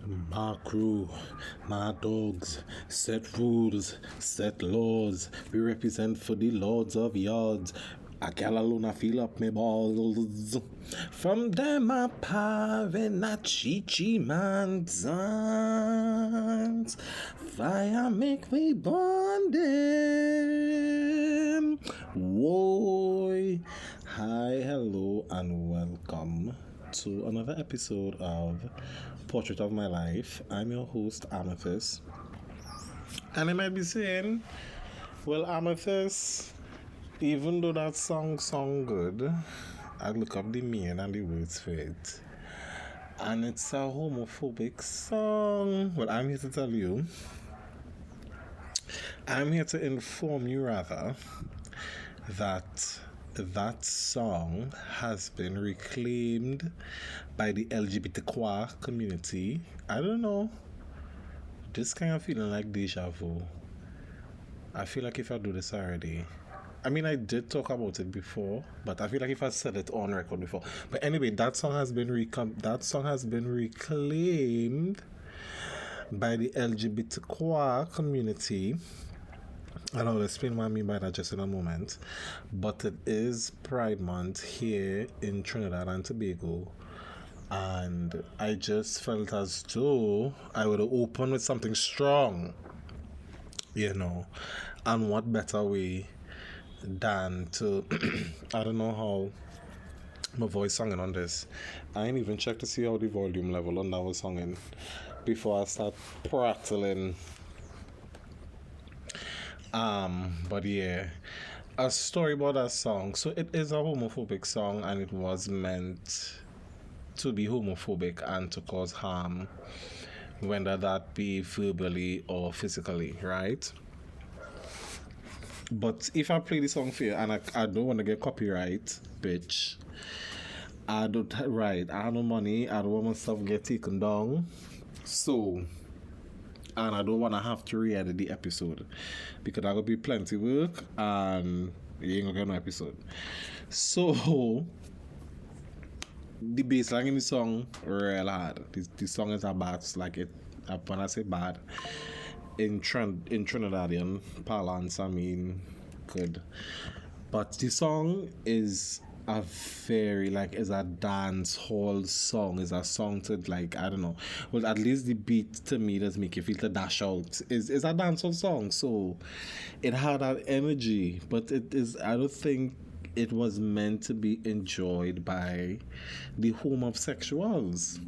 My crew, my dogs, set rules, set laws. We represent for the lords of yards. A gal alone I feel up me balls. From them I pavin a chi man dance. Fire make we burn them. Whoa. Hi, hello, and welcome to another episode of Portrait of My Life. I'm your host, Amethyst. And I might be saying, well, Amethyst, even though that song good, I look up the meaning and the words for it. And it's a homophobic song. Well, I'm here to tell you. I'm here to inform you, rather, that song has been reclaimed by the LGBTQ community. I don't know. This kind of feeling like deja vu. I feel like if I do this already. I mean, I did talk about it before, but I feel like if I said it on record before. But anyway, that song has been reclaimed by the LGBTQ community. And I'll explain what I mean by that just in a moment. But it is Pride Month here in Trinidad and Tobago. And I just felt as though I would open with something strong. You know. And what better way than to... I don't know how my voice singing on this. I ain't even checked to see how the volume level on that was singing before I start prattling. But yeah, a story about that song. So it is a homophobic song, and it was meant to be homophobic and to cause harm, whether that be verbally or physically, right? But if I play the song for you and I don't want to get copyright, bitch, I don't have no money, I don't want my stuff get taken down, and I don't want to have to re-edit the episode because that will be plenty work and you ain't gonna get no episode. So the bass line in the song real hard. The song is a bad, like it. When I say bad, in Trinidadian parlance, I mean good. But the song is a very is a dance hall song. Is a song to I don't know. Well, at least the beat to me does make you feel to dash out. Is a dance hall song, so it had that energy. But it is. I don't think it was meant to be enjoyed by the homosexuals,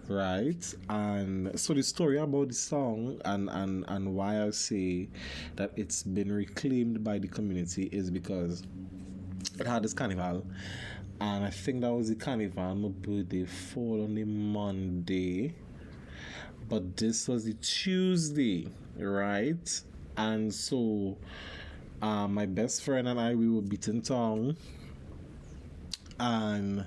right? And so the story about the song and why I say that it's been reclaimed by the community is because it had this carnival, and I think that was the carnival. My birthday fall on the Monday, but this was the Tuesday, right? And so my best friend and I, we were beating tongue, and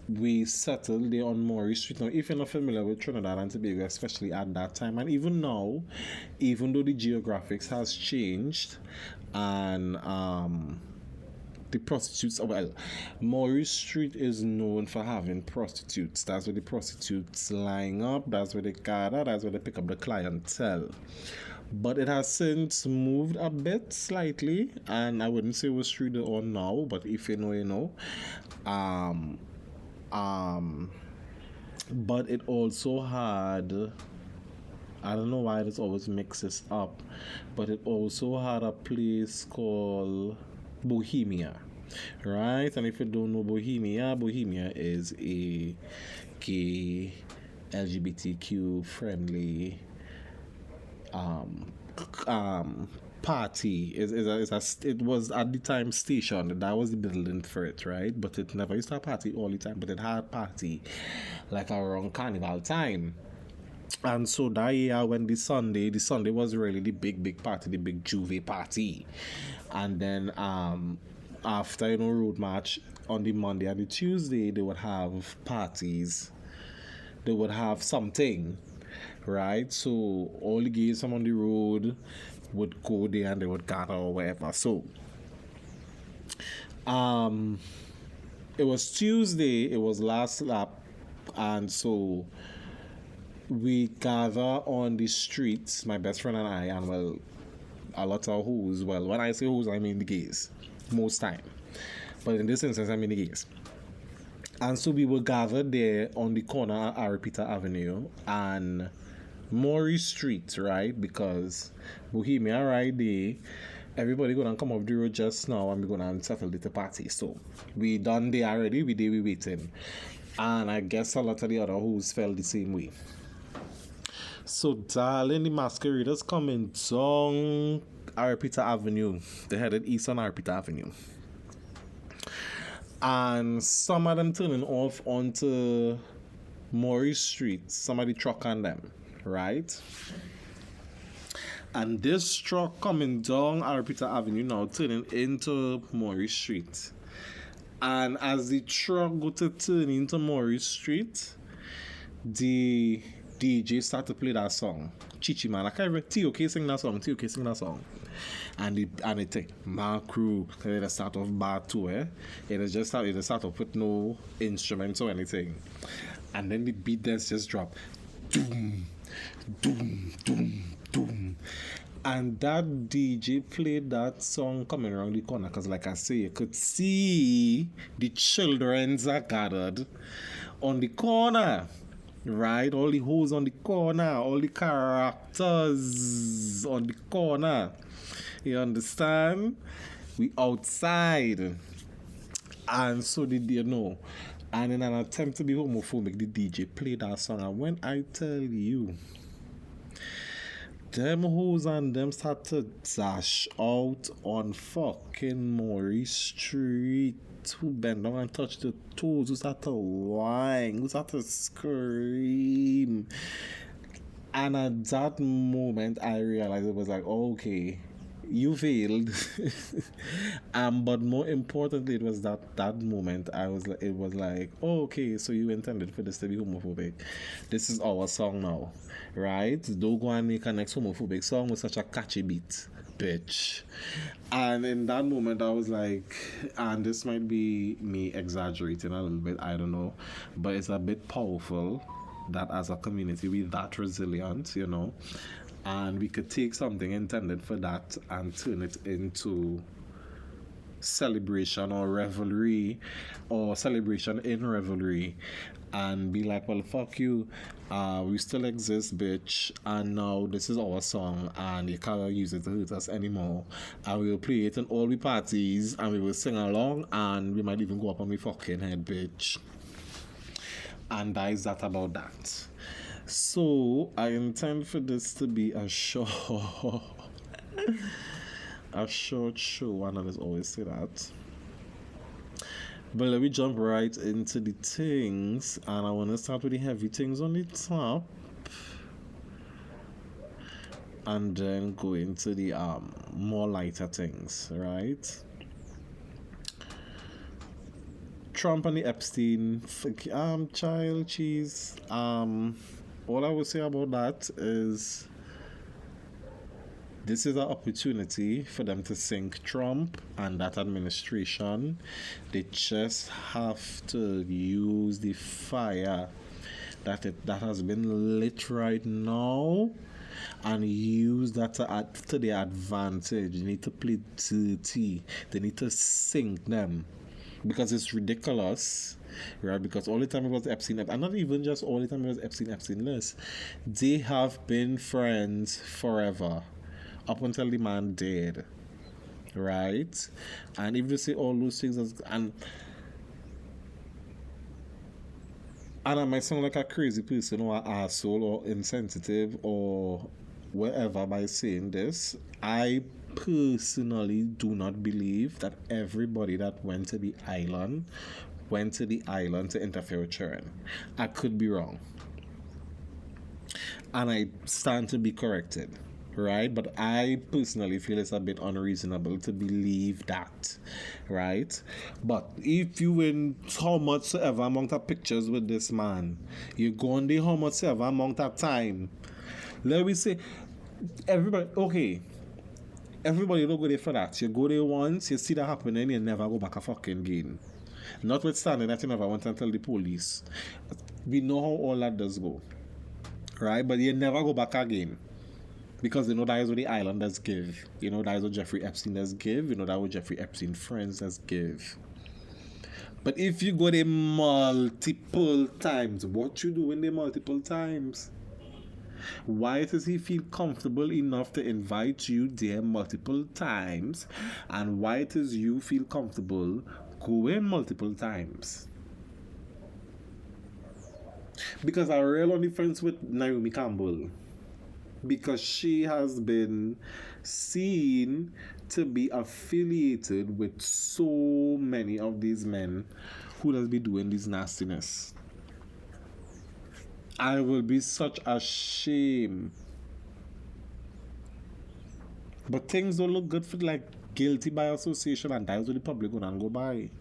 we settled there on Maury Street. Now, if you're not familiar with Trinidad and Tobago, especially at that time, and even now, even though the geographics has changed, and the prostitutes, Maury Street is known for having prostitutes. That's where the prostitutes line up, that's where they gather, that's where they pick up the clientele. But it has since moved a bit slightly, and I wouldn't say we're street on now, but if you know, you know. But it also had, I don't know why this always mixes up, but it also had a place called Bohemia, right? And if you don't know Bohemia is a gay, LGBTQ friendly party. It was at the time station. That was the building for it, right? But it never used to have party all the time, but it had party around carnival time. And so that year when the Sunday was really the big party, the big Juve party. And then after road march on the Monday and the Tuesday, they would have parties. They would have something, right? So all the gays from on the road would go there and they would gather or whatever. So it was Tuesday, it was last lap And so we gather on the streets, my best friend and I, and well, a lot of who's. Well, when I say who's, I mean the gays, most time. But in this instance, I mean the gays. And so we were gathered there on the corner of Aripita Avenue and Maury Street, right? Because Bohemia right there, everybody gonna come up the road just now and we're gonna settle the party. So we done there already, we waiting. And I guess a lot of the other who's felt the same way. So darling, the masqueraders coming down Aripita Avenue. They headed east on Aripita Avenue. And some of them turning off onto Maury Street. Somebody truck on them, right? And this truck coming down Aripita Avenue now turning into Maury Street. And as the truck go to turn into Maury Street, the DJ start to play that song. Chichi man, I can't remember. TOK sing that song. And it take my crew, because it start off bar 2, It start off with no instruments or anything. And then the beat dance just drop. Doom, doom, doom, doom. And that DJ played that song coming around the corner, because like I say, you could see the children's are gathered on the corner. Right, all the hoes on the corner, all the characters on the corner. You understand? We outside. And so did they know. And in an attempt to be homophobic, the DJ played that song. And when I tell you, them hoes and them start to dash out on fucking Maury Street. Who bend down and touch the toes, who start to whine, who start to scream. And at that moment, I realized it was like, okay, you failed. But more importantly, it was that moment it was like, oh, okay, so you intended for this to be homophobic. This is our song now, right? Don't go and make a next homophobic song with such a catchy beat. Bitch. And in that moment I was like, and this might be me exaggerating a little bit, I don't know, but it's a bit powerful that as a community we're that resilient, and we could take something intended for that and turn it into celebration or revelry or celebration in revelry and be like, well, fuck you, we still exist, bitch, and now this is our song and you can't use it to hurt us anymore, and we will play it in all the parties and we will sing along and we might even go up on my fucking head, bitch. And that is that about that. So I intend for this to be a short show, and I just always say that. But let me jump right into the things, and I want to start with the heavy things on the top, and then go into the more lighter things, right? Trump and the Epstein child cheese. All I would say about that is this is an opportunity for them to sink Trump and that administration. They just have to use the fire that has been lit right now and use that to their advantage. They need to play dirty. They need to sink them. Because it's ridiculous, right? Because all the time it was Epstein, and not even just all the time it was Epstein list. They have been friends forever, up until the man died, right? And if you say all those things, and I might sound like a crazy person or an asshole or insensitive or whatever by saying this, I personally do not believe that everybody that went to the island to interfere with children. I could be wrong. And I stand to be corrected, right? But I personally feel it's a bit unreasonable to believe that, right? But if you win how much ever amount of pictures with this man, you go on there how much ever amount of time, let me say, everybody don't go there for that. You go there once, you see that happening, you never go back a fucking again. Notwithstanding that you never went and tell the police. We know how all that does go. Right? But you never go back again. Because you know that is what the islanders give. You know that is what Jeffrey Epstein does give. You know that is what Jeffrey Epstein friends does give. But if you go there multiple times, what you doing there multiple times? Why does he feel comfortable enough to invite you there multiple times? And why does you feel comfortable going multiple times? Because I really only friends with Naomi Campbell. Because she has been seen to be affiliated with so many of these men who does be doing this nastiness. I will be such a shame. But things don't look good for like guilty by association, and that's what the public gonna go by.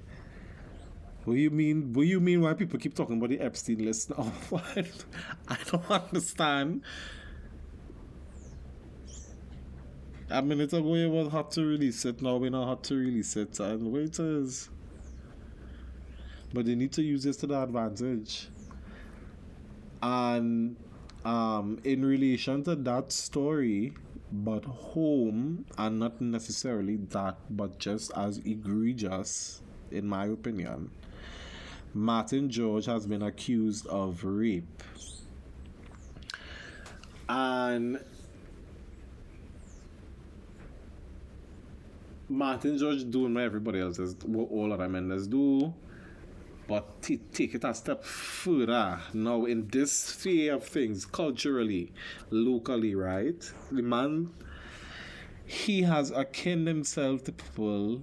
What do you mean? What do you mean why people keep talking about the Epstein list now? What? I don't understand. A minute ago it was hot to release it, now we're not hot to release it, and wait it is. But they need to use this to their advantage. And in relation to that story, but home, and not necessarily that, but just as egregious, in my opinion, Martin George has been accused of rape. And Martin George doing what everybody else is, what all other men does do, but take it a step further. Now, in this sphere of things, culturally, locally, right? The man, he has akin himself to people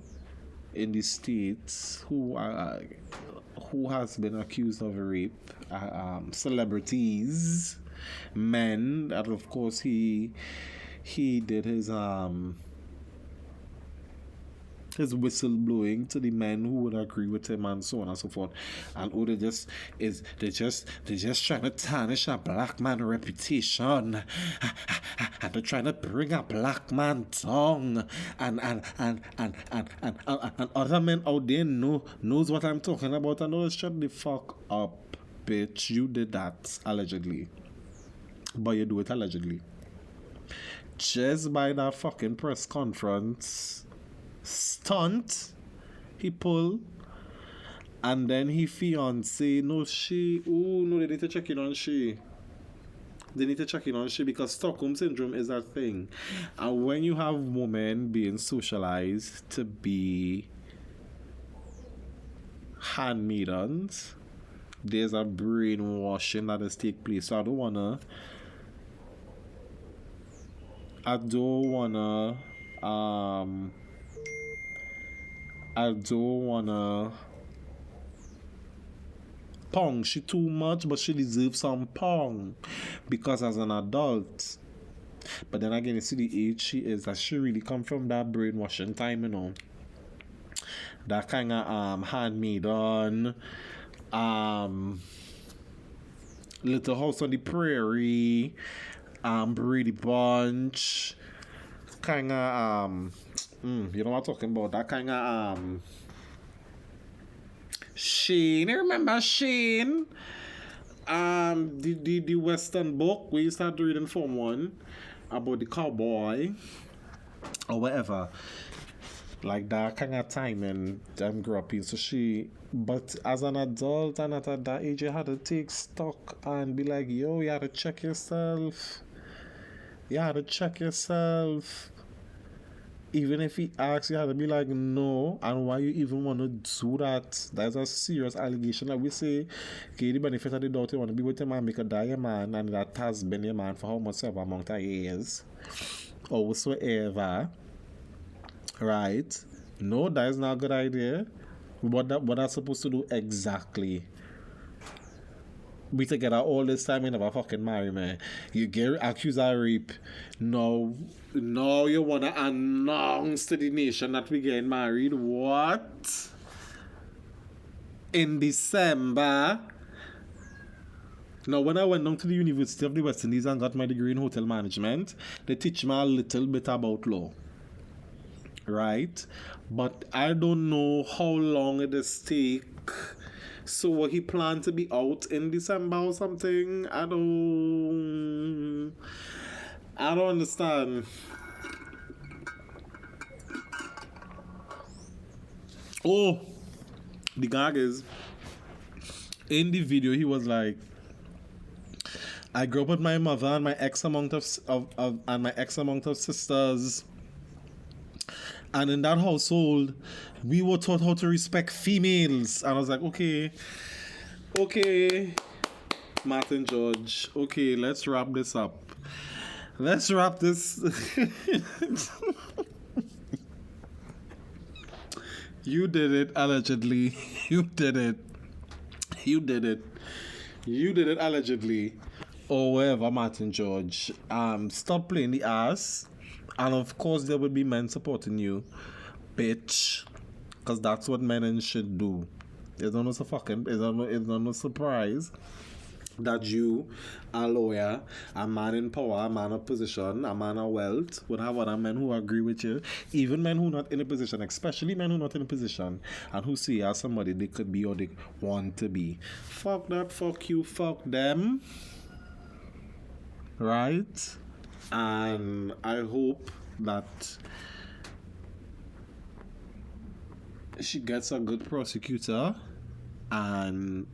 in the States who has been accused of rape, celebrities, men, and of course he did his whistleblowing to the men who would agree with him and so on and so forth. And they just trying to tarnish a black man reputation. And they're trying to bring a black man down. And other men out there knows what I'm talking about, and always shut the fuck up, bitch. You did that allegedly. But you do it allegedly. Just by that fucking press conference stunt he pulled, and then he fiance, they need to check in on she. They need to check in on she because Stockholm syndrome is that thing. And when you have women being socialized to be handmaidens, there's a brainwashing that has take place. So I don't wanna pong she too much, but she deserves some pong because as an adult. But then again, you see the age she is, that she really come from that brainwashing time, you know. That kind of handmaiden, Little House on the Prairie, Brady Bunch, kind of you know what I'm talking about? That kind of Shane. You remember Shane? The Western book we used to have to read in Form 1 about the cowboy or whatever. Like that kind of time and them grew up in. So but as an adult and at that age, you had to take stock and be like, yo, you had to check yourself. You had to check yourself. Even if he asks, you have to be like, no. And why you even want to do that? That's a serious allegation. Like we say, okay, the benefit of the doubt, you want to be with your man, make a die your man, and that has been your man for how much ever amount of years, or whatsoever. Right? No, that is not a good idea. What that's supposed to do exactly? We together all this time, you never fucking marry, man. You get accused of rape. No, you wanna announce to the nation that we getting married. What? In December? Now, when I went down to the University of the West Indies and got my degree in hotel management, they teach me a little bit about law. Right? But I don't know how long it is take. So he planned to be out in December or something. I don't understand. Oh, the gag is in the video he was like, I grew up with my mother and my ex amount of my ex amount of sisters. And in that household, we were taught how to respect females. And I was like, okay, Martin George, okay, let's wrap this up. Let's wrap this. You did it, allegedly. You did it. You did it. You did it, allegedly. Or wherever, Martin George. Stop playing the ass. And of course, there will be men supporting you, bitch. Because that's what men should do. It's not no surprise that you, a lawyer, a man in power, a man of position, a man of wealth, would have other men who agree with you. Even men who are not in a position, especially men who are not in a position, and who see you as somebody they could be or they want to be. Fuck that, fuck you, fuck them. Right? And I hope that she gets a good prosecutor and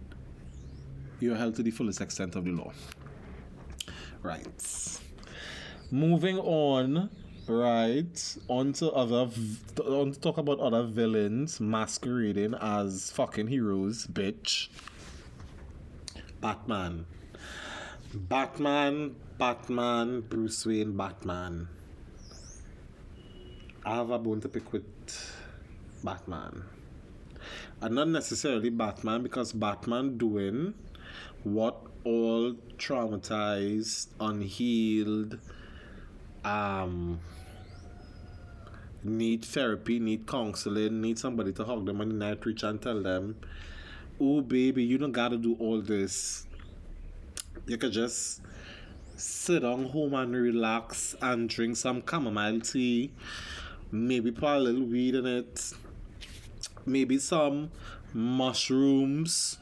you're held to the fullest extent of the law. Right. Moving on, right, on to talk about other villains masquerading as fucking heroes, bitch. Batman, Bruce Wayne, Batman. I have a bone to pick with Batman. And not necessarily Batman, because Batman doing what all traumatized, unhealed, need therapy, need counseling, need somebody to hug them on the night, reach and tell them, oh baby, you don't gotta do all this. You could just sit down home and relax and drink some chamomile tea, maybe put a little weed in it, maybe some mushrooms,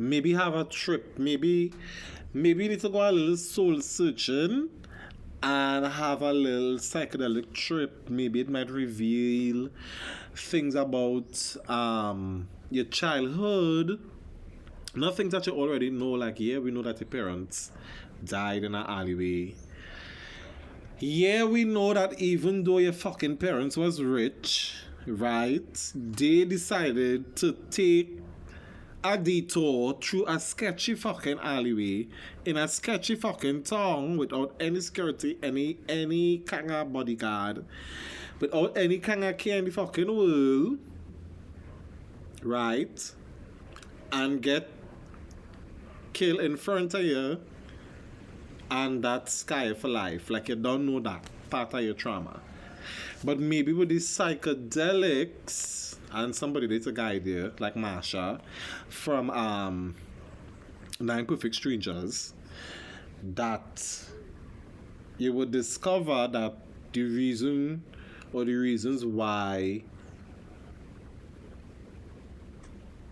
maybe have a trip, maybe you need to go a little soul searching and have a little psychedelic trip. Maybe it might reveal things about your childhood. Nothing that you already know, like, yeah, we know that your parents died in an alleyway. Yeah, we know that even though your fucking parents was rich, right, they decided to take a detour through a sketchy fucking alleyway in a sketchy fucking town without any security, any kind of bodyguard, without any kind of care in the fucking world, right, and get killed in front of you, and that's sky for life. Like, you don't know that part of your trauma. But maybe with these psychedelics and somebody that's a guy there, like Marsha from Nine Perfect Strangers, that you would discover that the reason or the reasons why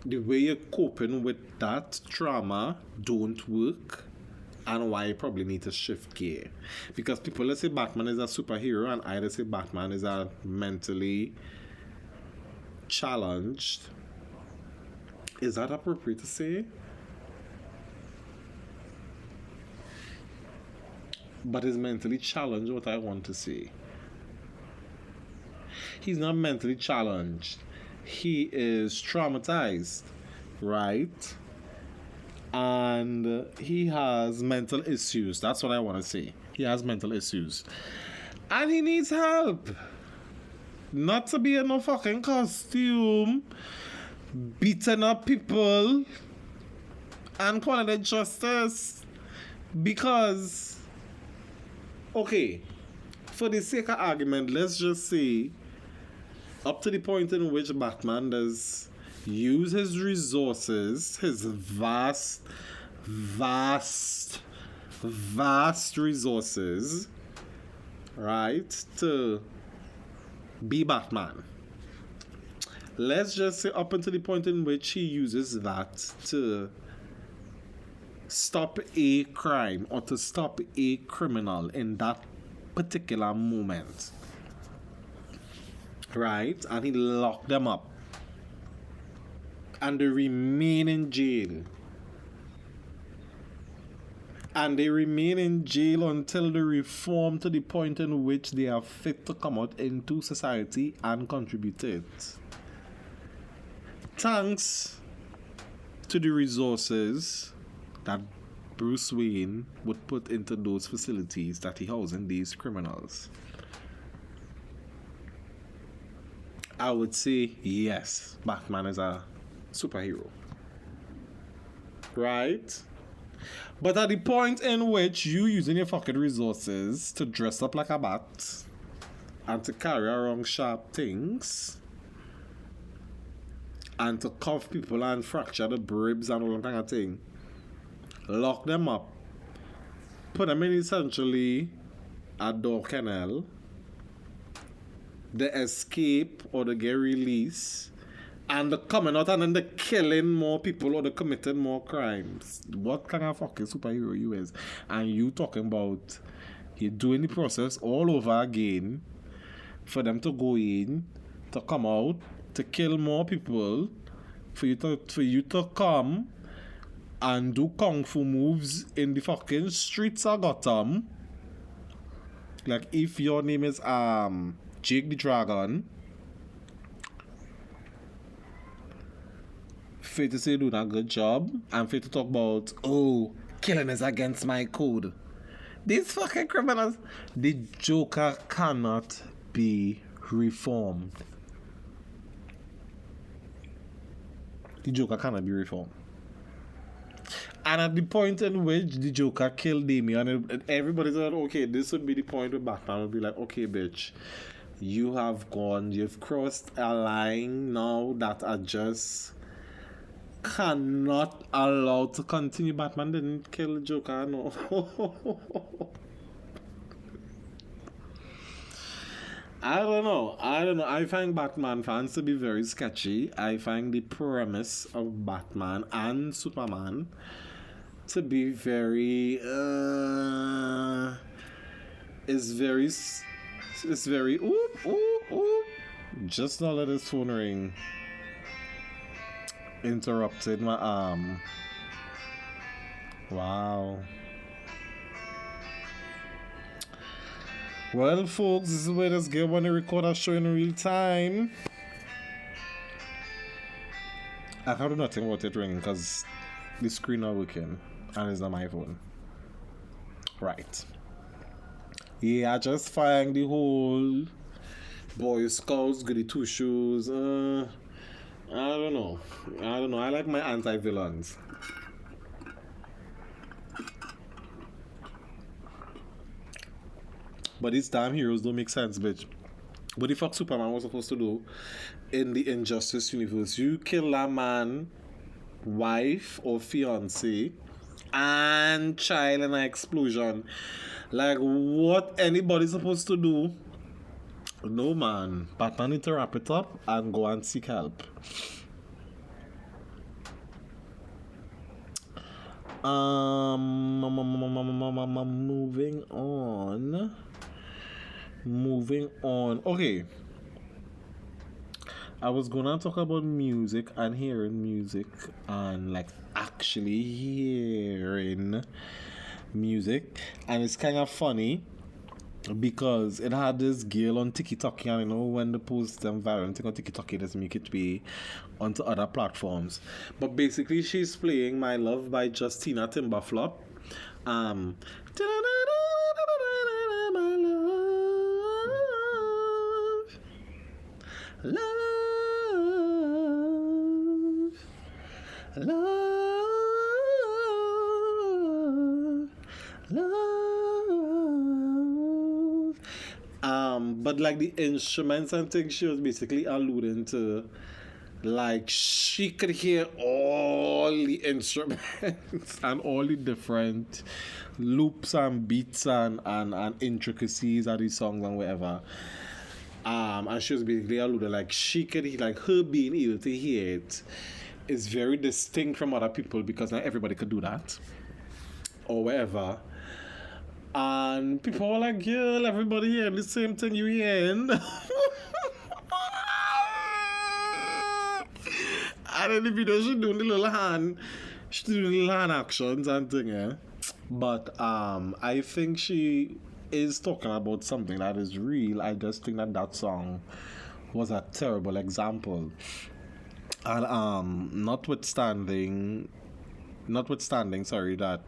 the way you're coping with that trauma don't work, and why you probably need to shift gear. Because people, let's say Batman is a superhero, and I say Batman is a mentally challenged. Is that appropriate to say? But is mentally challenged what I want to say. He's not mentally challenged. He is traumatized, right? And he has mental issues. That's what I want to say. He has mental issues. And he needs help. Not to be in no fucking costume, beating up people, and calling it justice. Because, okay, for the sake of argument, let's just say, up to the point in which Batman does use his resources, his vast resources, right, to be Batman, let's just say up until the point in which he uses that to stop a crime or to stop a criminal in that particular moment. Right? And he locked them up. And they remain in jail. And they remain in jail until they reform to the point in which they are fit to come out into society and contribute to it. Thanks to the resources that Bruce Wayne would put into those facilities that he housing these criminals. I would say yes, Batman is a superhero. Right? But at the point in which you using your fucking resources to dress up like a bat and to carry around sharp things and to cuff people and fracture the ribs and all that kind of thing, lock them up, put them in essentially a dog kennel, they escape or they get released, and they're coming out and then they're killing more people or they're committing more crimes. What kind of fucking superhero you is? And you talking about you're doing the process all over again for them to go in, to come out, to kill more people, for you to come and do kung fu moves in the fucking streets of Gotham. Like if your name is Jake the Dragon, fit to say doing a good job, and fit to talk about, oh, killing is against my code. These fucking criminals. The Joker cannot be reformed. The Joker cannot be reformed. And at the point in which the Joker killed Damian, everybody said, okay, this would be the point where Batman would be like, okay, bitch, you've crossed a line now that I just cannot allow to continue. Batman didn't kill the Joker, no. I don't know. I find Batman fans to be very sketchy. I find the premise of Batman and Superman to be very it's very ooh. Just now let his phone ring. Interrupted my arm. Wow. Well, folks, this is where this girl want to record a show in real time. I can't do nothing about it ringing because the screen not working and it's not my phone. Right. Yeah, I just find the whole Boy Scouts, goody two shoes. I don't know. I like my anti-villains. But these damn heroes don't make sense, bitch. What the fuck Superman was supposed to do in the Injustice universe? You kill a man, wife or fiance, and child in an explosion. Like, what anybody supposed to do? No, man. Batman need to wrap it up and go and seek help. Moving on. Okay. I was gonna talk about music and hearing music and like actually hearing music, and it's kind of funny because it had this girl on TikTok, and you know when the post them viral thing on TikTok, it doesn't make it be onto other platforms. But basically, she's playing "My Love" by Justina Timberflop. Love, but like the instruments and things, she was basically alluding to, like she could hear all the instruments and all the different loops and beats and intricacies of these songs and whatever. And she was basically alluded like she could like her being able to hear it is very distinct from other people because not everybody could do that or whatever. And people were like, girl, everybody hearing the same thing you hearing. And in the video she doing the little hand actions and thing, yeah. But I think she is talking about something that is real. I just think that song was a terrible example. And notwithstanding, sorry, that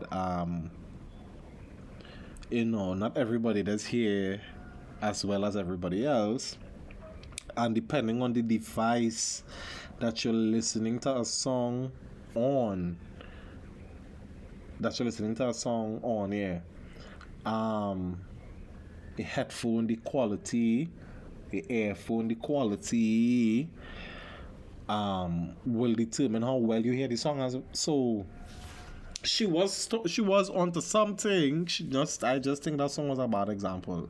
not everybody does hear as well as everybody else, and depending on the device that you're listening to a song on, yeah, the headphone, the quality, the earphone, the quality, will determine how well you hear the song. So she was onto something. I just think that song was a bad example.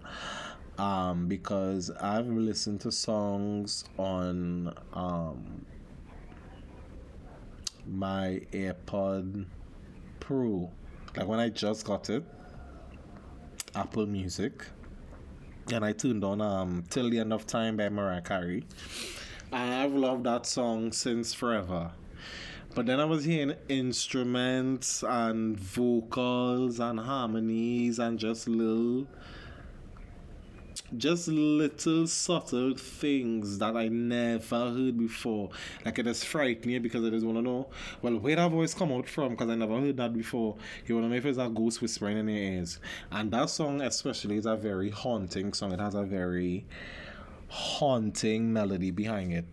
Because I've listened to songs on my AirPod Pro, like when I just got it, Apple Music, and I tuned on Till the End of Time by Mariah Carey. I've loved that song since forever. But then I was hearing instruments and vocals and harmonies and just little subtle things that I never heard before. Like it is frightening because I just want to know, well, where that voice come out from, because I never heard that before. You want to know if it's a ghost whispering in your ears. And that song especially is a very haunting song. It has a very haunting melody behind it.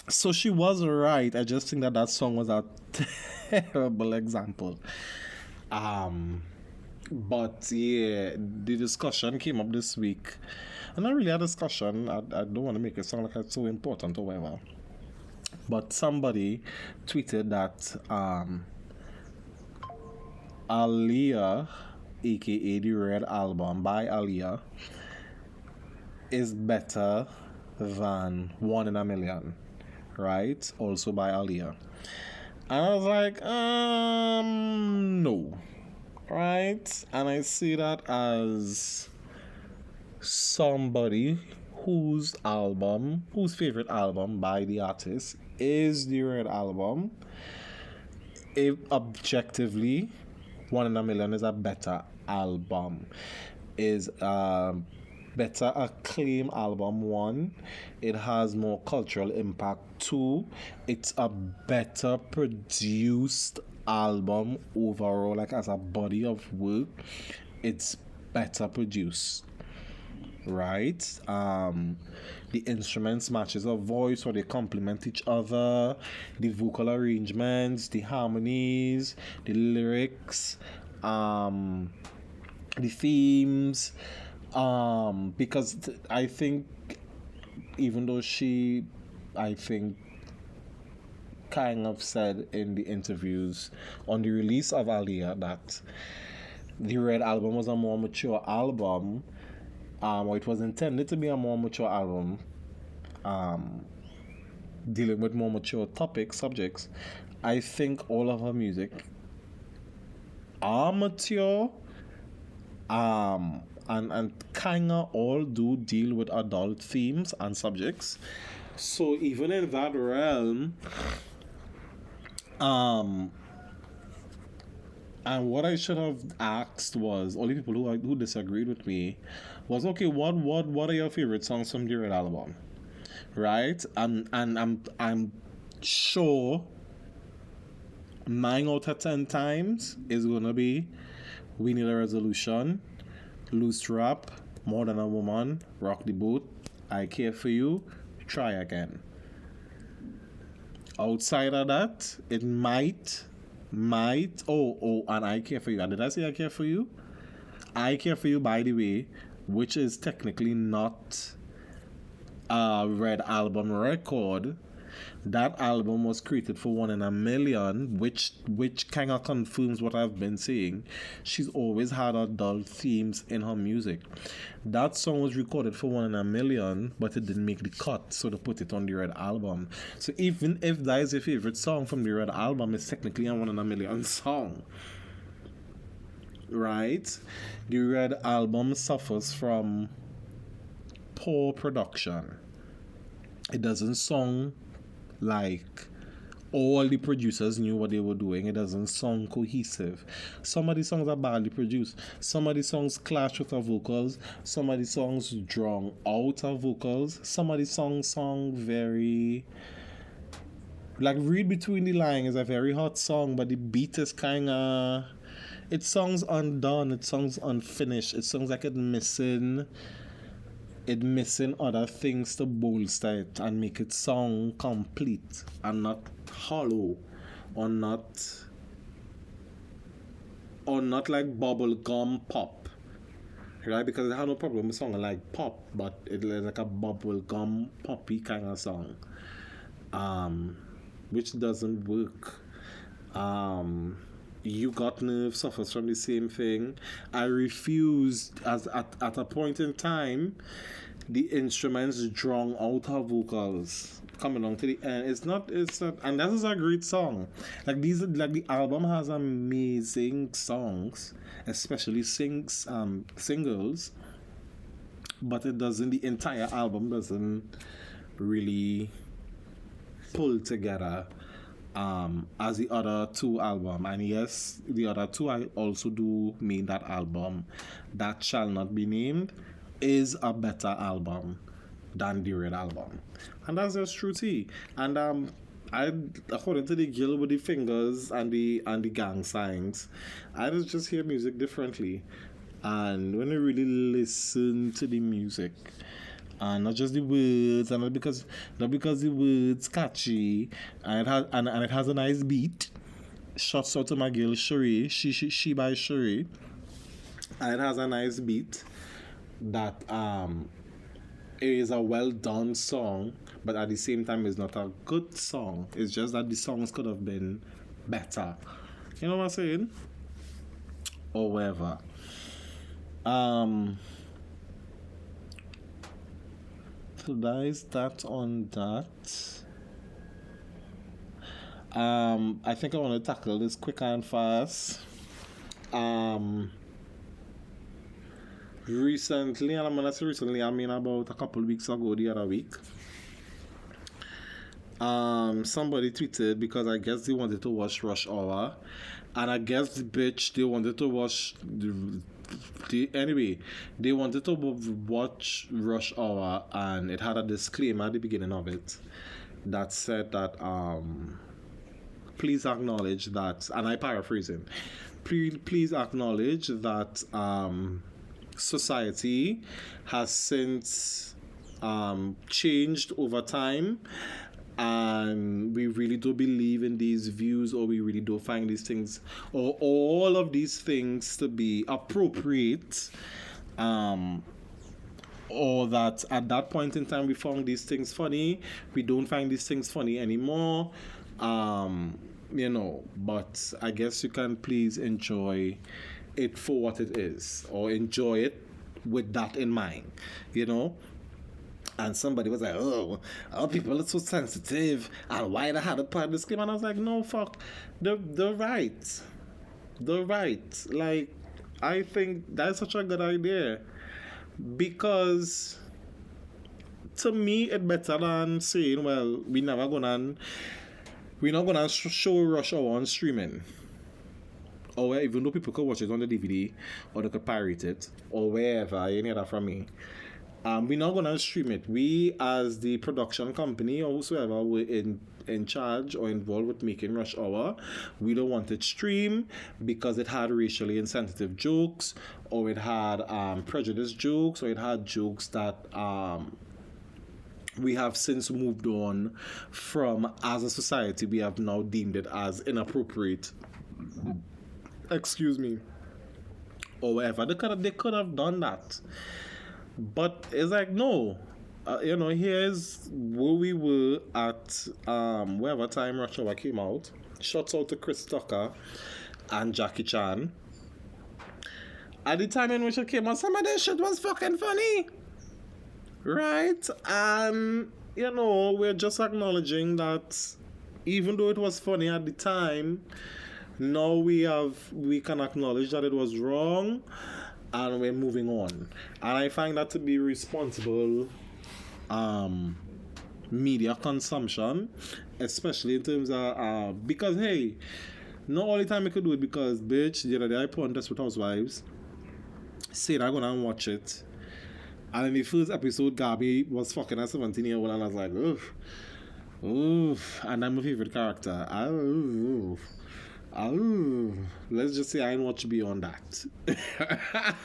So she was right. I just think that song was a terrible example. But yeah, the discussion came up this week. And not really a discussion. I don't want to make it sound like it's so important or whatever. But somebody tweeted that Aaliyah, aka the Red Album by Aaliyah, is better than 1 in a Million, right? Also by Aaliyah. And I was like, no. Right? And I see that as somebody whose favorite album by the artist is the Red Album. If objectively, 1 in a Million is a better album. Is better acclaim album. 1, it has more cultural impact. 2, it's a better produced album overall, like as a body of work, it's better produced, right? The instruments matches her voice, or they complement each other, the vocal arrangements, the harmonies, the lyrics, the themes, because I think even though I think kind of said in the interviews on the release of Aaliyah that the Red Album was a more mature album, or it was intended to be a more mature album, dealing with more mature subjects. I think all of her music are mature, and kinda all do deal with adult themes and subjects. So even in that realm, and what I should have asked was, all the people who disagreed with me was, okay, what are your favorite songs from the Red Album, right? And I'm sure 9 out of 10 times is gonna be We Need a Resolution, Loose Rap, More Than a Woman, Rock the Boat, I Care For You, Try Again. Outside of that, it might, and I Care For You. And did I say I Care For You? I Care For You, by the way, which is technically not a Red Album record, That album was created for One in a Million, which kind of confirms what I've been saying. She's always had adult themes in her music. That song was recorded for One in a Million, but it didn't make the cut, so they put it on the Red album. So even if that is your favorite song from the Red album, it's technically a One in a Million song. Right? The Red album suffers from poor production. It doesn't sound like all the producers knew what they were doing. It doesn't sound cohesive. Some of the songs are badly produced. Some of the songs clash with our vocals. Some of the songs drown out our vocals. Some of the songs sound very... Like Read Between the Lines is a very hot song, but the beat is kind of... It sounds undone. It sounds unfinished. It sounds like it's missing other things to bolster it and make it sound complete and not hollow or not like bubblegum pop, right? Because I have no problem with song like pop, but it's like a bubblegum poppy kind of song, which doesn't work. You Got Nerve suffers from the same thing. I refused, as at a point in time, the instruments drown out her vocals. Coming along to the end, it's not, and that is a great song. Like the album has amazing songs, especially singles, but it doesn't. The entire album doesn't really pull together as the other two album. And yes, the other two I also do mean that album that shall not be named is a better album than the Red album, and that's just true tea. And I, according to the girl with the fingers and the gang signs, I just hear music differently, and when I really listen to the music, and not just the words, and not because the words catchy, and it has a nice beat. Shouts out to my girl Sheree, she by Sheree, and it has a nice beat that it is a well done song, but at the same time it's not a good song. It's just that the songs could have been better. You know what I'm saying? Or whatever. So that is that on that. I think I want to tackle this quick and fast. Recently, and I'm gonna say recently, I mean about a couple of weeks ago, the other week, somebody tweeted, because I guess they wanted to watch Rush Hour, and I guess they wanted to watch they wanted to watch Rush Hour, and it had a disclaimer at the beginning of it that said that please acknowledge that, and I paraphrasing, please acknowledge that society has since changed over time, and we really do believe in these views, or we really do find these things, or all of these things to be appropriate, or that at that point in time we found these things funny, we don't find these things funny anymore, but I guess you can please enjoy it for what it is, or enjoy it with that in mind, And somebody was like, oh, people are so sensitive, and why they had a part of this game? And I was like, no, fuck, they're right. Like, I think that's such a good idea, because to me it's better than saying, well, we're not gonna show Rush Hour on streaming. Or even though people could watch it on the DVD, or they could pirate it, or wherever, you hear that from me. We're not going to stream it. We, as the production company, or whosoever were in charge or involved with making Rush Hour, we don't want it streamed because it had racially insensitive jokes, or it had prejudiced jokes, or it had jokes that we have since moved on from. As a society, we have now deemed it as inappropriate. Excuse me, or whatever. They could have done that, but it's like, no, here's where we were at whatever time Rush Hour came out. Shouts out to Chris Tucker and Jackie Chan. At the time in which it came out, some of this shit was fucking funny. Right? And, we're just acknowledging that even though it was funny at the time, now we can acknowledge that it was wrong and we're moving on. And I find that to be responsible media consumption, especially in terms of because hey, not all the time I could do it because bitch, the other day I put on Desperate Housewives, said I'm gonna watch it. And in the first episode, Gabby was fucking a 17-year-old, and I was like, oof, oof, and I'm my favorite character. Oof. Oh, let's just say I didn't watch beyond that.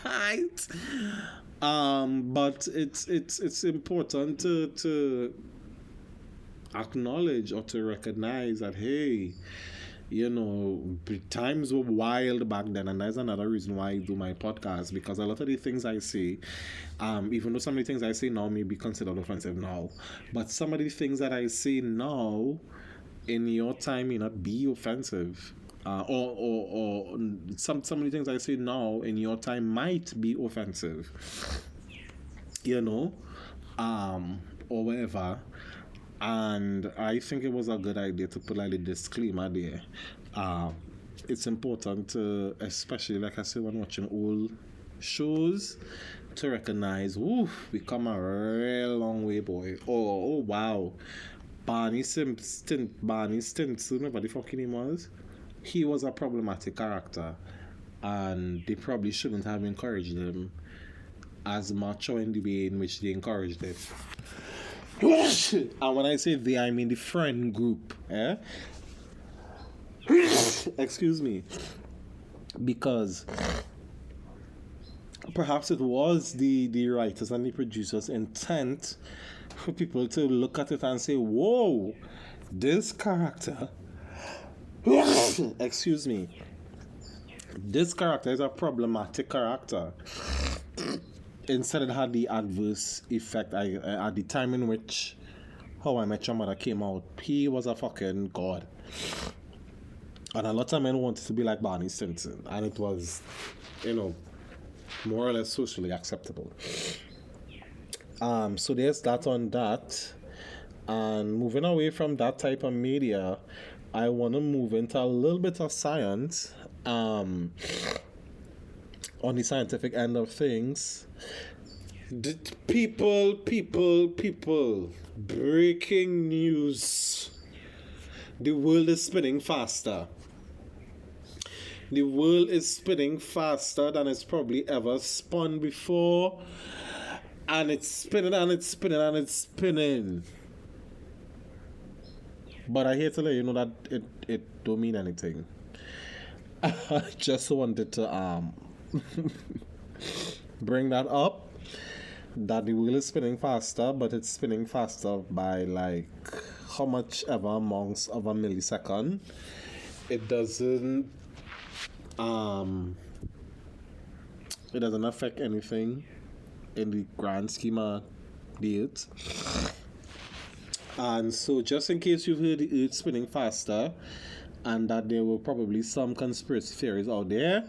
Right? But it's important to acknowledge or to recognize that hey, times were wild back then, and that's another reason why I do my podcast, because a lot of the things I say, even though some of the things I say now may be considered offensive now, but some of the things that I say now in your time may not be offensive. Or some of the things I say now in your time might be offensive, or whatever. And I think it was a good idea to put like a disclaimer there. It's important to, especially like I said, when watching old shows, to recognize, we come a real long way, boy. Oh wow, Barney Stinson, whatever the fucking name was. He was a problematic character, and they probably shouldn't have encouraged him as much or in the way in which they encouraged it. And when I say they, I mean the friend group. Excuse me. Because perhaps it was the writers and the producers' intent for people to look at it and say, whoa, this character excuse me, this character is a problematic character. Instead, it had the adverse effect. At the time in which How I Met Your Mother came out, he was a fucking god, and a lot of men wanted to be like Barney Stinson, and it was, more or less socially acceptable. So there's that on that, and moving away from that type of media, I want to move into a little bit of science, on the scientific end of things. People, breaking news. The world is spinning faster. The world is spinning faster than it's probably ever spun before. And it's spinning and it's spinning and it's spinning. But I hate to let you know that it don't mean anything. I just wanted to bring that up. That the wheel is spinning faster, but it's spinning faster by like how much ever amounts of a millisecond. It doesn't affect anything in the grand scheme of the earth. And so, just in case you've heard the earth spinning faster, and that there were probably some conspiracy theories out there,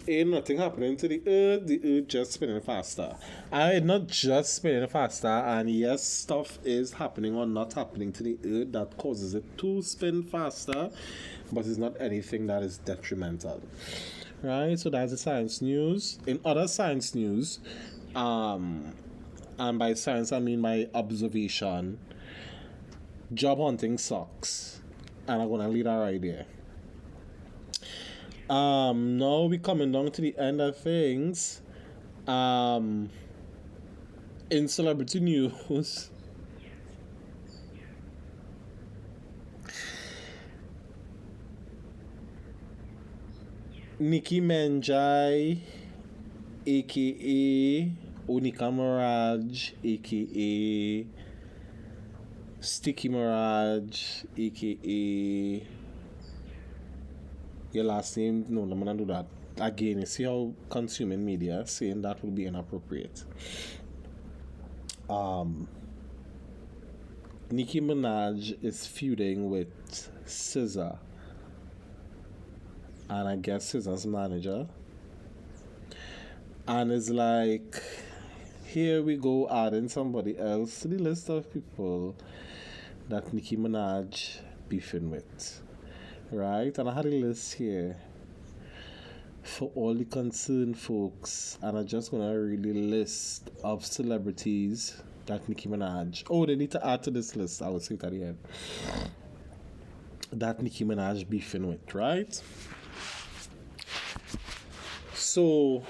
ain't nothing happening to the earth just spinning faster. And not just spinning faster, and yes, stuff is happening or not happening to the earth that causes it to spin faster, but it's not anything that is detrimental. Right, so that's the science news. In other science news, and by science I mean by observation, job hunting sucks, and I'm gonna leave that right there. Now we're coming down to the end of things. In celebrity news, Nicki Minaj, aka Unika Mirage, aka Sticky Mirage, aka your last name. No, I'm gonna do that again. You see how consuming media saying that would be inappropriate. Nicki Minaj is feuding with SZA, and I guess SZA's manager. And it's like, here we go adding somebody else to the list of people that Nicki Minaj beefing with. Right? And I had a list here for all the concerned folks, and I'm just gonna read the list of celebrities that Nicki Minaj. Oh, they need to add to this list. I will say it at the end. That Nicki Minaj beefing with, right? So,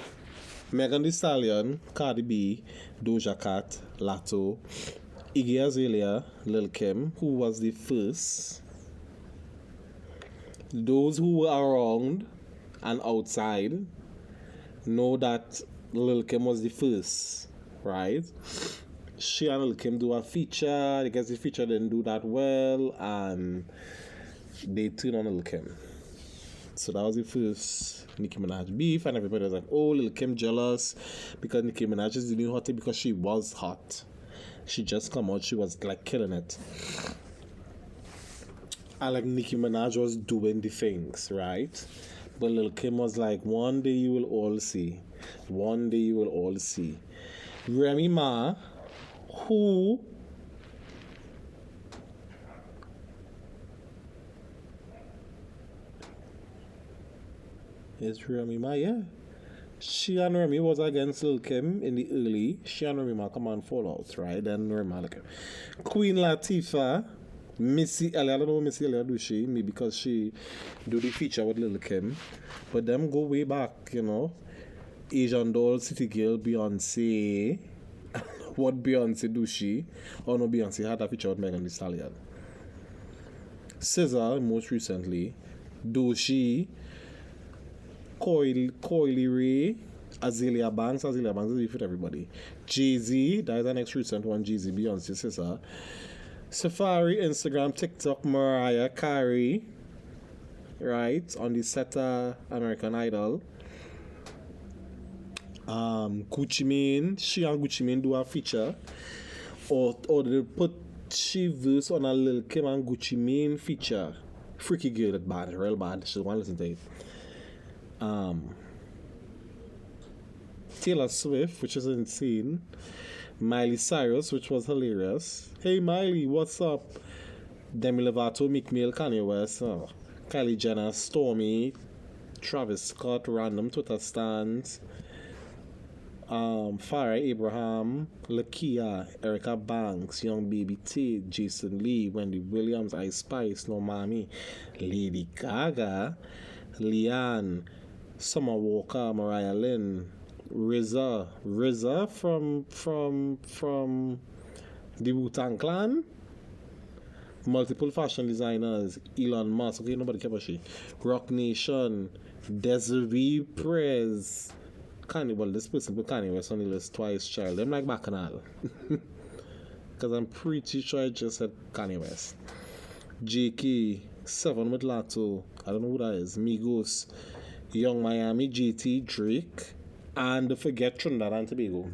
Megan Thee Stallion, Cardi B, Doja Cat, Lato, Iggy Azalea, Lil Kim, who was the first. Those who were around and outside know that Lil Kim was the first, right? She and Lil Kim do a feature. I guess the feature didn't do that well, and they turned on Lil Kim. So that was the first Nicki Minaj beef, and everybody was like, oh, Lil Kim jealous because Nicki Minaj is the new hottie because she was hot. She just come out, she was like killing it. And like Nicki Minaj was doing the things, right? But Lil Kim was like, one day you will all see. One day you will all see. Remy Ma, who is Remy Ma, yeah. She and Remy was against Lil Kim in the early. She and Remy Ma come on fallout, right? Then Remy Ma, like, Queen Latifah, Missy Elliott. I don't know what Missy Elliott do she. Maybe because she do the feature with Lil Kim. But them go way back, you know. Asian Doll, City Girl, Beyonce. What Beyonce do she? Oh no, Beyonce had a feature with Megan Thee Stallion. SZA, most recently. Doshi, Coily Ray, Azalea Banks. Azalea Banks is with everybody. Jay-Z, that is the next recent one. Jay-Z, Beyonce, SZA. Safari, Instagram, TikTok, Mariah Carey, right, on the SETA American Idol. Gucci Mane, she and Gucci Mane do a feature, or they put she verse on a Lil Kim and Gucci Mane feature. Freaky girl, that bad, real bad. She want to listen to it. Taylor Swift, which is insane. Miley Cyrus, which was hilarious. Hey Miley, what's up? Demi Lovato, Meek Mill, Kanye West, Kylie Jenner, Stormy, Travis Scott, random Twitter stands, Farrah Abraham, Lakia, Erica Banks, Young Baby T, Jason Lee, Wendy Williams, Ice Spice, Normani, Lady Gaga, Leanne, Summer Walker, Mariah Lynn, RZA from the Wu-Tang Clan, multiple fashion designers, Elon Musk, okay, nobody care about she, Rock Nation, Desiree Perez, Kanye, well, this person put Kanye West on the list twice, child, them like Bacchanal, because I'm pretty sure I just said Kanye West. JK, Seven with Lato, I don't know who that is, Migos, Young Miami, JT, Drake, and don't forget Trinidad and Tobago.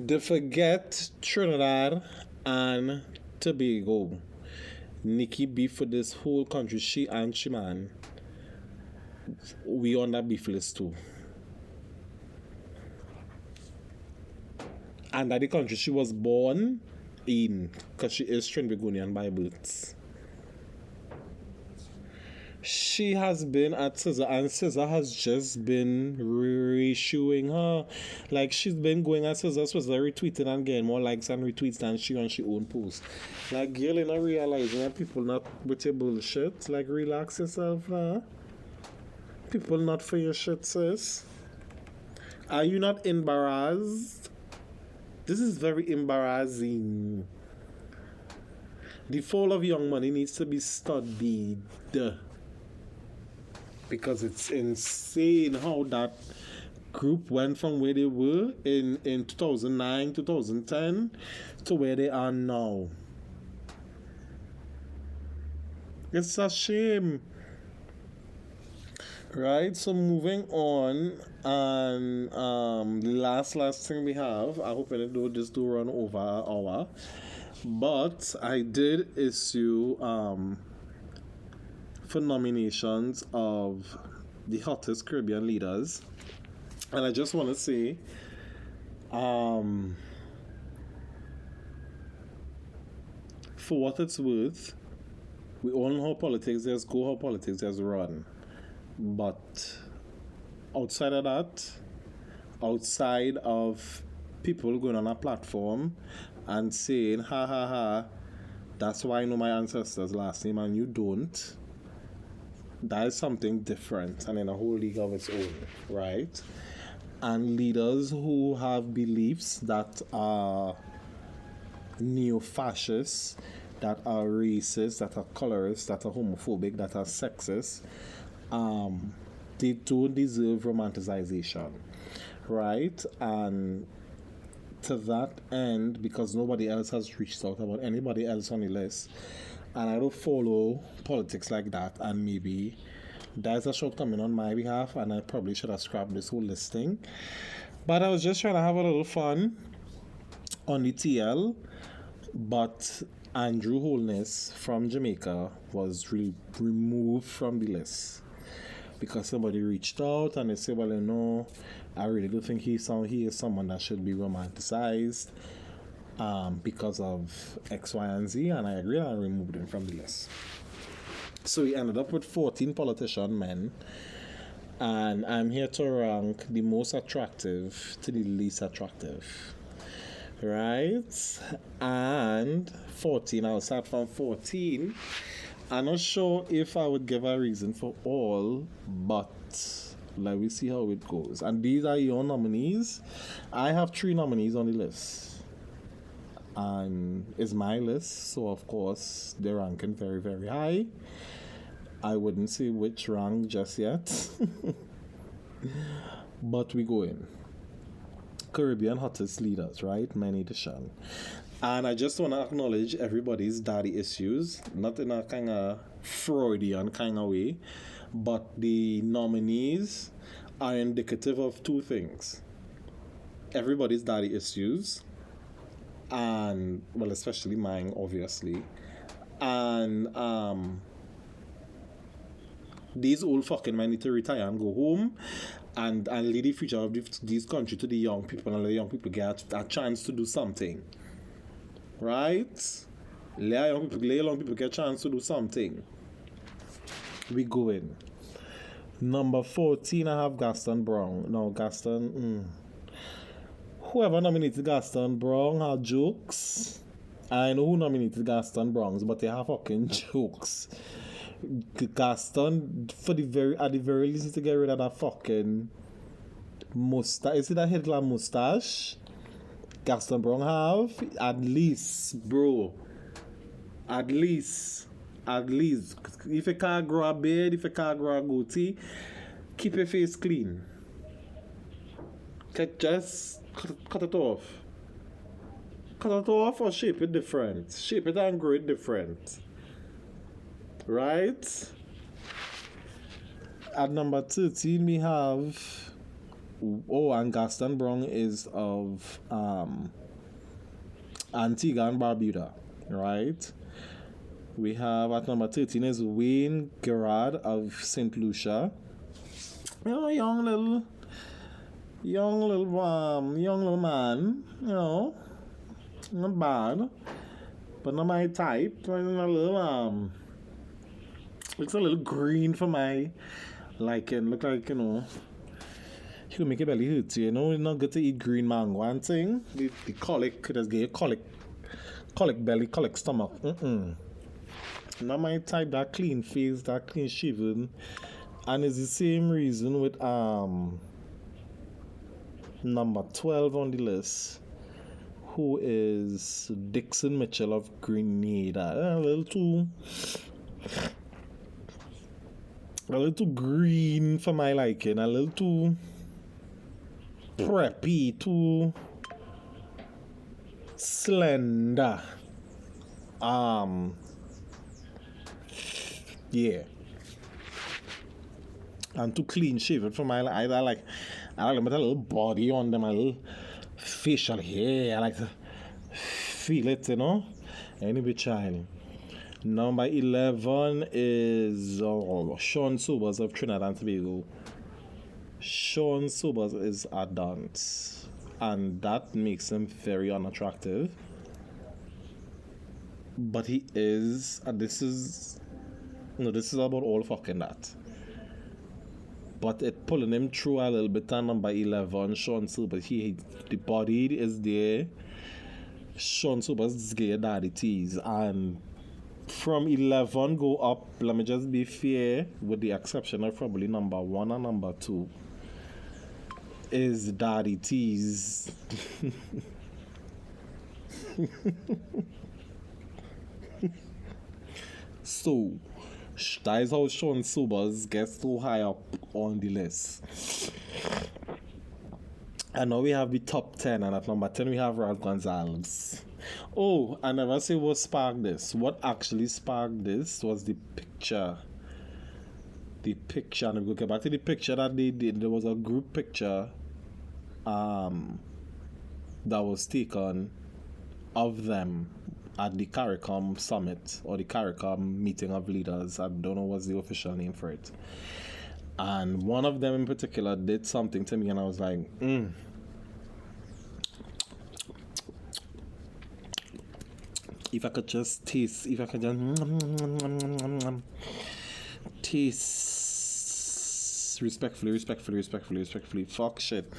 Don't forget Trinidad and Tobago. Nicki beef for this whole country. She and she man. We on that beef list too. And that the country she was born in, because she is Trinbagonian by birth. She has been at SZA, and SZA has just been reissuing her. Like, she's been going at SZA, retweeting and getting more likes and retweets than she on she own post. Like, girl, you're not realizing that people not with your bullshit. Like, relax yourself, huh? People not for your shit, sis. Are you not embarrassed? This is very embarrassing. The fall of Young Money needs to be studied. Because it's insane how that group went from where they were in 2009, 2010 to where they are now. It's a shame. Right, so moving on, and the last thing we have, I hope I do just do run over an hour, but I did issue for nominations of the hottest Caribbean leaders, and I just want to say, um, for what it's worth, we all know how politics just go, how politics just run, but outside of that, outside of people going on a platform and saying, ha ha ha, that's why I know my ancestors' last name and you don't, that is something different and in a whole league of its own, right? And leaders who have beliefs that are neo fascists, that are racist, that are colorist, that are homophobic, that are sexist, they don't deserve romanticization, right? And to that end, because nobody else has reached out about anybody else on the list, and I don't follow politics like that, and maybe that's a shortcoming on my behalf, and I probably should have scrapped this whole listing. But I was just trying to have a little fun on the TL, but Andrew Holness from Jamaica was removed from the list because somebody reached out and they said, well, I really do think he is someone that should be romanticized because of X, Y, and Z, and I agree, and I removed him from the list. So we ended up with 14 politician men, and I'm here to rank the most attractive to the least attractive. Right? And 14, I'll start from 14. I'm not sure if I would give a reason for all, but let me see how it goes. And these are your nominees. I have 3 nominees on the list. And it's my list, so of course they're ranking very, very high. I wouldn't say which rank just yet. But we go in. Caribbean hottest leaders, right? Many edition. And I just want to acknowledge everybody's daddy issues, not in a kind of Freudian kind of way, but the nominees are indicative of 2 things. Everybody's daddy issues, and, well, especially mine, obviously. And, these old fucking men need to retire and go home and lead the future of this country to the young people and let the young people get a chance to do something. Right? Let young people get a chance to do something. We go in. Number 14, I have Gaston Brown. No, Gaston. Whoever nominated Gaston Brown had jokes. I know who nominated Gaston Brown, but they have fucking jokes. Gaston, at the very least, to get rid of that fucking mustache. Is it that Hitler mustache? Gaston Brown have at least, bro. At least. If you can't grow a beard, if you can't grow a goatee, keep your face clean. Just cut it off. Cut it off or shape it different. Shape it and grow it different. Right? At number 13, we have... and Gaston Brown is of Antigua and Barbuda. Right? We have at number 13 is Wayne Gerard of St. Lucia. Young little man, not bad, but not my type. Looks a little green for my liking. Look like, he will make your belly hurt you, It's not good to eat green mango and thing. The colic, just get your colic belly, colic stomach. Not my type, that clean face, that clean shaven. And it's the same reason with number 12 on the list, who is Dixon Mitchell of Grenada. A little too green for my liking, a little too preppy, too slender. Yeah. and to clean shave it for my eyes. I like them with a little body on them, a little facial hair. I like to feel it, Anyway, child. Number 11 is Sean Sobers of Trinidad and Tobago. Sean Sobers is a dance, and that makes him very unattractive. But he is, and this is about all fucking that. But it pulling him through a little bit. And number 11, Sean Sobers, the body is there. Sean Sobers is gay daddy tease, and from 11 go up, let me just be fair, with the exception of probably number 1 and number 2, is daddy tease. So that is how Sean Sobers gets so high up on the list. And now we have the top 10, and at number 10 we have Ralph Gonzalez. Oh, I never say what sparked this. What actually sparked this was the picture. The picture, and if we go back to the picture that they did, there was a group picture that was taken of them at the CARICOM summit, or the CARICOM meeting of leaders. I don't know what's the official name for it. And one of them in particular did something to me, and I was like, if I could just taste, respectfully, fuck shit.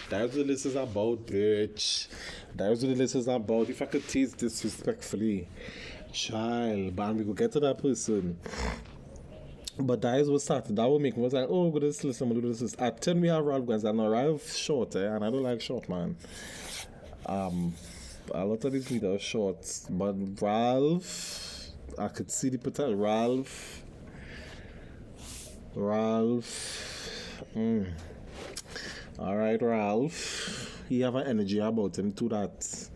That's what this is about, bitch. That's what this is about. If I could taste this respectfully, child, but we could get to that person. But that is what started. That would make me was like, oh, good, listen, I'm gonna do this. At 10 we have Ralph Guns, and Ralph short, and I don't like short, man. A lot of these leaders are short, but Ralph, I could see the potential. Ralph. Alright, Ralph. He have an energy about him to that.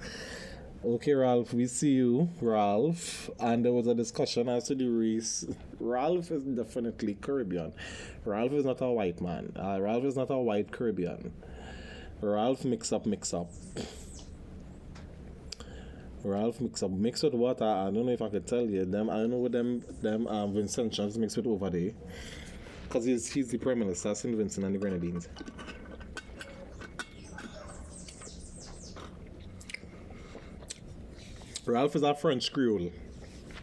Okay, Ralph, we see you, Ralph. And there was a discussion as to the race. Ralph is definitely Caribbean. Ralph is not a white man. Ralph is not a white Caribbean. Ralph mix up. Ralph mix with what? I don't know if I could tell you. I don't know what them Vincentians mix with over there. Because he's the Prime Minister, St. Vincent and the Grenadines. Ralph is a French Creole.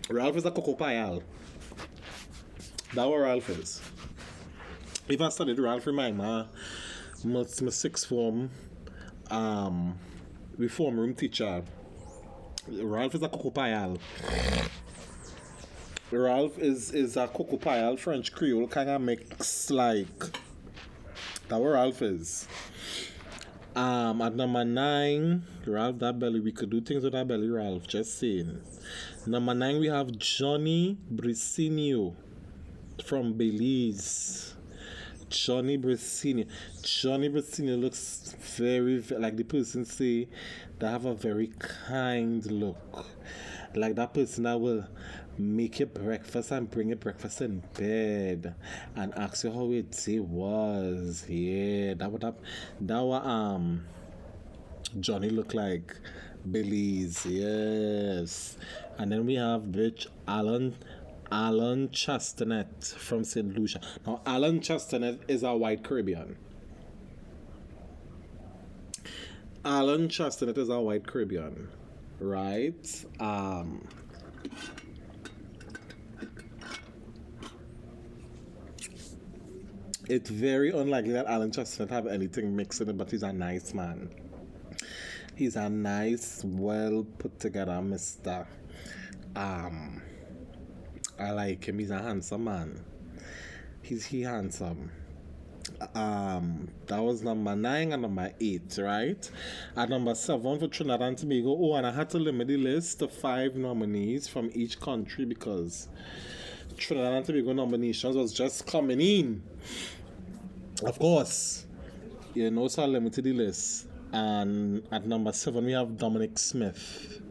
Ralph is a Coco Payal. That's what Ralph is. If I studied Ralph, remind me, my sixth form, reform room teacher. Ralph is a Coco Payal. Ralph is a Coco Payal French Creole kind of mix like. That's what Ralph is. At number 9, Ralph, that belly, we could do things with that belly, Ralph, just saying. Number 9, we have Johnny Bricinio from Belize. Johnny Bricinio looks very, like the person say, they have a very kind look. Like that person that will make you breakfast and bring you breakfast in bed and ask you how your day was. Yeah, that what Johnny look like. Belize, yes. And then we have bitch Alan Chastanet from St. Lucia. Now Alan Chastanet is a white Caribbean. Alan Chastanet is a white Caribbean, right? It's very unlikely that Alan Chastanet have anything mixed in it, but he's a nice man. He's a nice, well put together mister. I like him. He's a handsome man. He handsome. That was number 9 and number 8, right? At number 7 for Trinidad and Tobago. Oh, and I had to limit the list to 5 nominees from each country because Trinidad and Tobago nominations was just coming in. Of course, so I limited the list. And at number 7 we have Dominic Smith.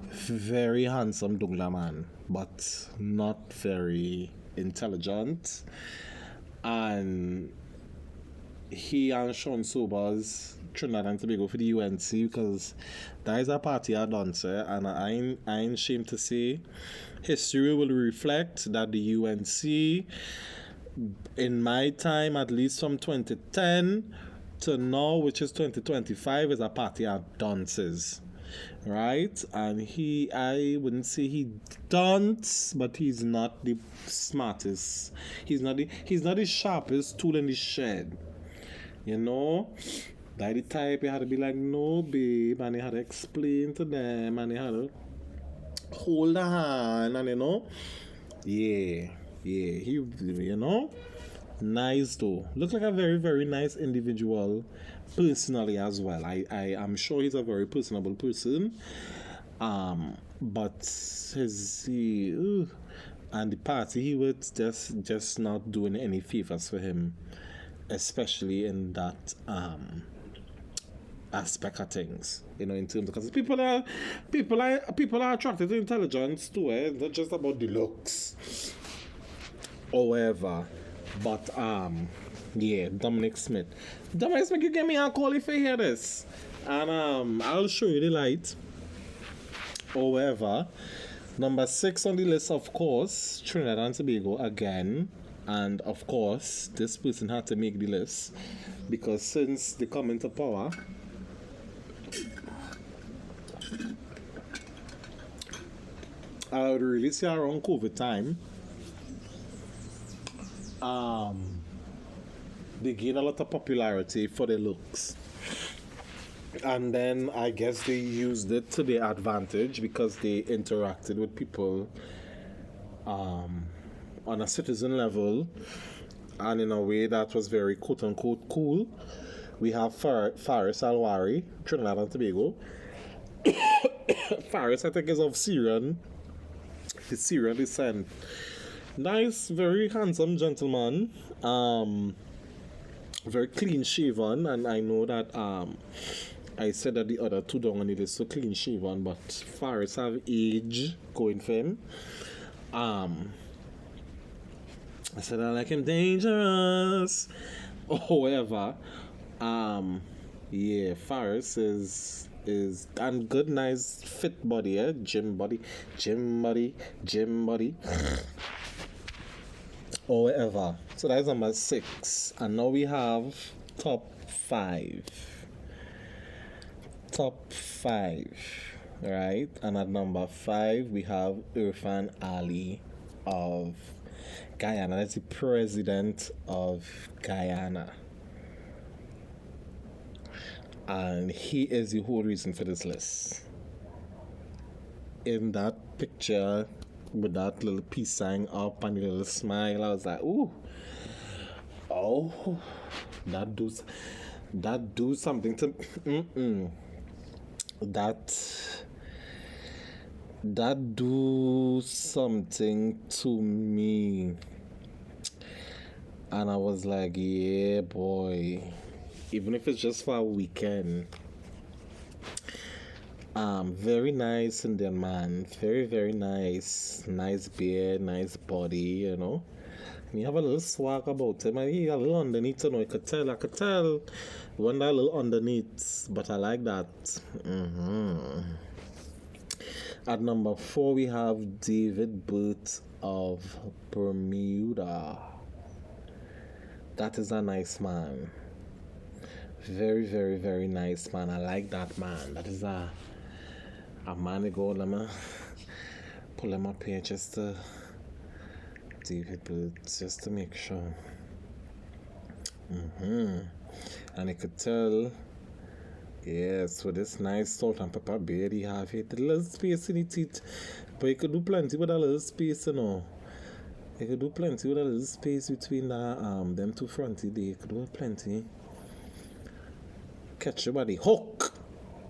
Very handsome Douglas man, but not very intelligent. and he and Sean Sobers Trinidad and Tobago for the UNC because that is a party I done, sir, and I ain't ashamed to say history will reflect that the UNC in my time, at least from 2010 to now, which is 2025, is a party at dances, right? And I wouldn't say he dance, but he's not the smartest. He's not the sharpest tool in the shed. You know, by the type you had to be like, no, babe, and you had to explain to them, and you had to hold a hand, and yeah, nice though. Looks like a very, very nice individual personally as well. I am sure he's a very personable person. But and the party he was just not doing any favors for him, especially in that aspect of things, in terms of, because people are attracted to intelligence too, it's not just about the looks or whatever. But yeah, Dominic Smith, you gave me a call if you hear this, and I'll show you the light or whatever. Number 6 on the list, of course, Trinidad and Tobago again. And of course, this person had to make the list because since they come into power, I would really say around COVID time, they gained a lot of popularity for their looks. And then I guess they used it to their advantage because they interacted with people on a citizen level and in a way that was very quote-unquote cool. We have Faris Alwari, Trinidad and Tobago. Faris, I think, is of Syrian descent. Nice, very handsome gentleman. Very clean shaven, and I know that I said that the other two down on the list so clean shaven, but Faris have age going for him. I said I like him dangerous or whatever. Yeah, Faris is and good, nice fit body, gym body or whatever. So that's number 6, and now we have top 5, right? And at number 5 we have Irfan Ali of Guyana. That's the president of Guyana, and he is the whole reason for this list. In that picture with that little peace sign up and the little smile, I was like, ooh, oh, that do something to that do something to me. And I was like, yeah, boy, even if it's just for a weekend. Very nice Indian man, very, very nice beard, nice body, And he have a little swag about him, and he a little underneath, I could tell when that little underneath, but I like that. At number 4 we have David Booth of Bermuda. That is a nice man. Very, very, very nice man. I like that man. That is a man ago. Let me pull him up here just to David Booth, just to make sure. And you could tell, yes, with this nice salt and pepper beard he have here, the little space in the teeth, but you could do plenty with a little space, You could do plenty with a little space between them two fronty there. You could do plenty. Catch your body hook.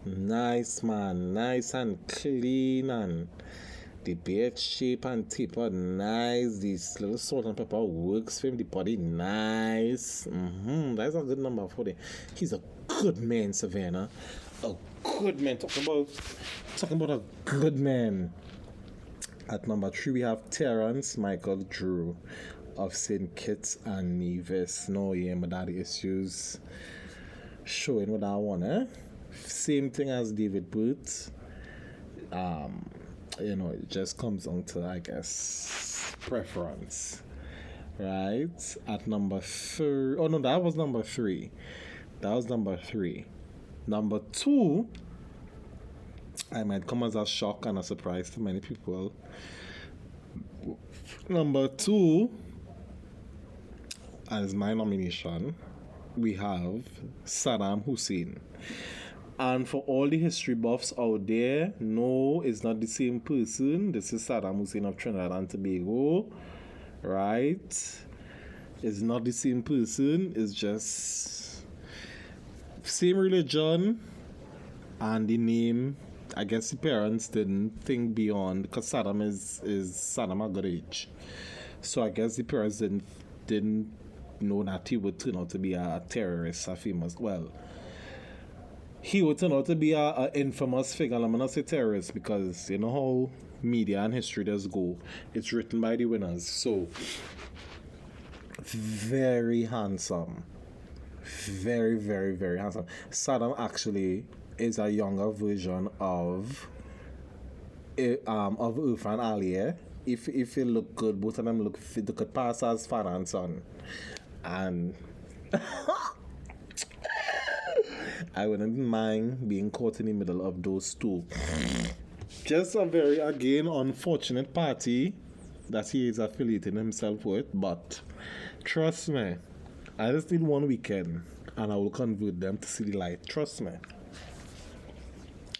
Nice man, nice and clean, and the beard shape and taper nice. This little salt and pepper works for him. The body nice. That's a good number for him. He's a good man, Savannah. A good man. Talking about a good man. At number 3 we have Terrence Michael Drew of St. Kitts and Nevis. No, yeah, my daddy issues. Showing what I want, eh? Same thing as David Booth. It just comes down to, I guess, preference. Right? At number 3. Oh, no, that was number 3. Number 2, I might come as a shock and a surprise to many people. Number 2, as my nomination, we have Saddam Hussein. And for all the history buffs out there, no, it's not the same person. This is Saddam Hussein of Trinidad and Tobago, right? It's not the same person. It's just same religion and the name. I guess the parents didn't think beyond, because Saddam is Saddam at good age. So I guess the parents didn't know that he would turn out to be a terrorist, a famous, well, he would turn out to be a infamous figure. I'm not say terrorist, because you know how media and history does go. It's written by the winners. So very handsome. Very, very, very handsome. Saddam actually is a younger version of Irfan Ali. If you look good, both of them look fit. They could pass as father and son. And I wouldn't mind being caught in the middle of those two. Just a very, again, unfortunate party that he is affiliating himself with, but trust me, I just need one weekend and I will convert them to see the light. Trust me.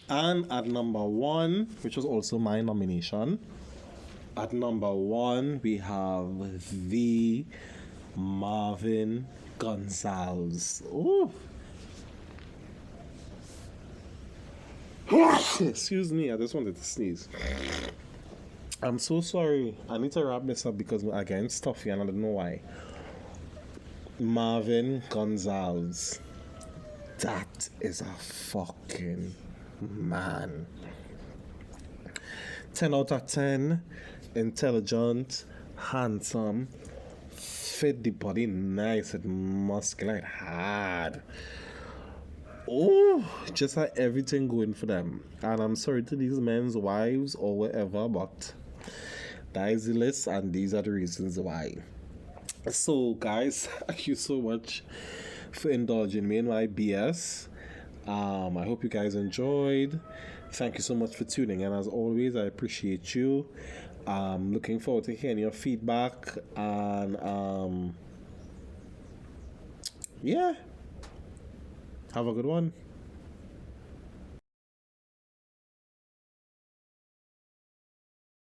And at number 1, which was also my nomination, at number 1 we have the Marvin Gonzalez. Ooh. Excuse me, I just wanted to sneeze. I'm so sorry. I need to wrap this up because again, it's stuffy and I don't know why. Marvin Gonzalez. That is a fucking man. 10 out of 10. Intelligent, handsome, fit the body, nice and muscular, hard. Oh, just had everything going for them. And I'm sorry to these men's wives or whatever, but that is the list and these are the reasons why. So guys, thank you so much for indulging me in my BS. I hope you guys enjoyed. Thank you so much for tuning in. As always, I appreciate you. Looking forward to hearing your feedback, and yeah, have a good one.